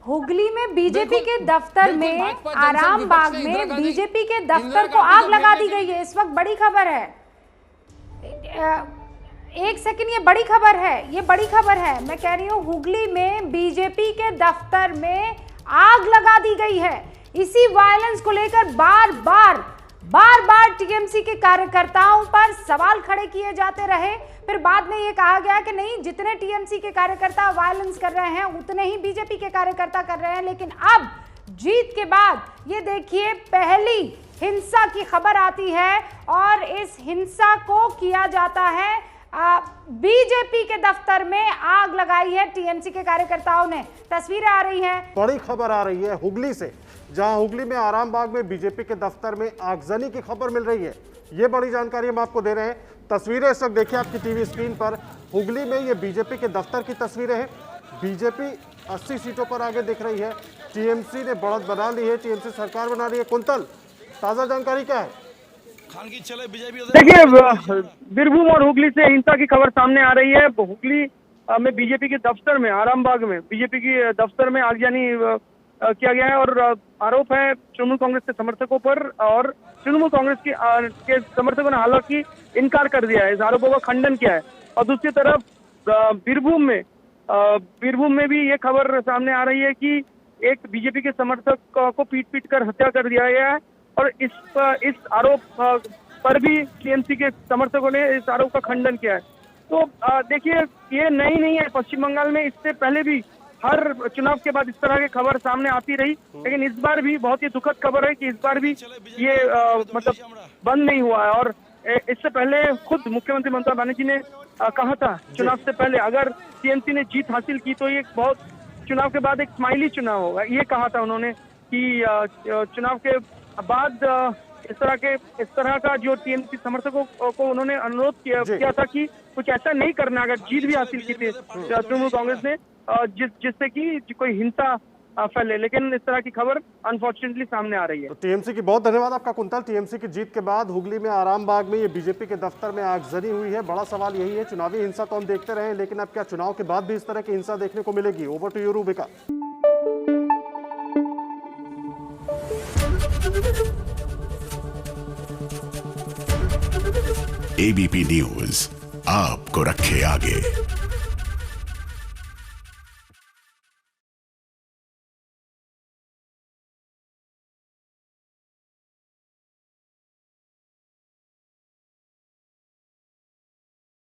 हुगली में बीजेपी के दफ्तर में, आराम बाग में बीजेपी के दफ्तर को आग लगा दी गई है। इस वक्त बड़ी खबर है, एक सेकंड, ये बड़ी खबर है, ये बड़ी खबर है। मैं कह रही हूँ हुगली में बीजेपी के दफ्तर में आग लगा दी गई है। इसी वायलेंस को लेकर बार बार टीएमसी के कार्यकर्ताओं पर सवाल खड़े किए जाते रहे। फिर बाद में ये कहा गया कि नहीं, जितने टीएमसी के कार्यकर्ता वायलेंस कर रहे हैं उतने ही बीजेपी के कार्यकर्ता कर रहे हैं। लेकिन अब जीत के बाद ये देखिए, पहली हिंसा की खबर आती है और इस हिंसा को किया जाता है, बीजेपी के दफ्तर में आग लगाई है टीएमसी के कार्यकर्ताओं ने। तस्वीरें आ रही हैं, बड़ी खबर आ रही है हुगली से, जहां हुगली में आराम बाग में बीजेपी के दफ्तर में आगजनी की खबर मिल रही है। ये बड़ी जानकारी हम आपको दे रहे हैं। तस्वीरें इस वक्त देखिए आपकी टीवी स्क्रीन पर। हुगली में ये बीजेपी के दफ्तर की तस्वीरें हैं। बीजेपी 80 सीटों पर आगे दिख रही है। टीएमसी ने बढ़त बना ली है, टीएमसी सरकार बना रही है। कुंतल, ताजा जानकारी क्या है? देखिए, बीरभूम और हुगली से हिंसा की खबर सामने आ रही है। हुगली में बीजेपी के दफ्तर में, आराम बाग में बीजेपी की दफ्तर में आगजनी किया गया है और आरोप है तृणमूल कांग्रेस के समर्थकों पर, और तृणमूल कांग्रेस के समर्थकों ने हालांकि इनकार कर दिया है, इस आरोपों का खंडन किया है। और दूसरी तरफ बीरभूम में भी ये खबर सामने आ रही है कि एक बीजेपी के समर्थक को पीट कर हत्या कर दिया गया है। और इस आरोप पर भी टीएमसी के समर्थकों ने इस आरोप का खंडन किया है। तो देखिए, ये नई नहीं है, पश्चिम बंगाल में इससे पहले भी हर चुनाव के बाद इस तरह की खबर सामने आती रही। लेकिन इस बार भी बहुत ही दुखद खबर है कि इस बार भी ये मतलब बंद नहीं हुआ है। और इससे पहले खुद मुख्यमंत्री ममता बनर्जी ने कहा था चुनाव से पहले, अगर टीएमसी ने जीत हासिल की तो ये बहुत चुनाव के बाद एक स्माइली चुनाव होगा। ये कहा था उन्होंने कि चुनाव के बाद इस तरह का जो टीएमसी समर्थकों को उन्होंने अनुरोध किया था कि कुछ ऐसा नहीं करना अगर जीत भी हासिल की थी तृणमूल कांग्रेस ने, जिससे कि कोई हिंसा फैले। लेकिन इस तरह की खबर अनफॉर्चुनेटली सामने आ रही है। तो टीएमसी की बहुत धन्यवाद आपका कुंतल। टीएमसी की जीत के बाद हुगली में आराम बाग में ये बीजेपी के दफ्तर में आगजनी हुई है। बड़ा सवाल यही है, चुनावी हिंसा तो हम देखते रहे, लेकिन अब क्या चुनाव के बाद भी इस तरह की हिंसा देखने को मिलेगी? Over to you Rubika. ABP News आपको रखे आगे।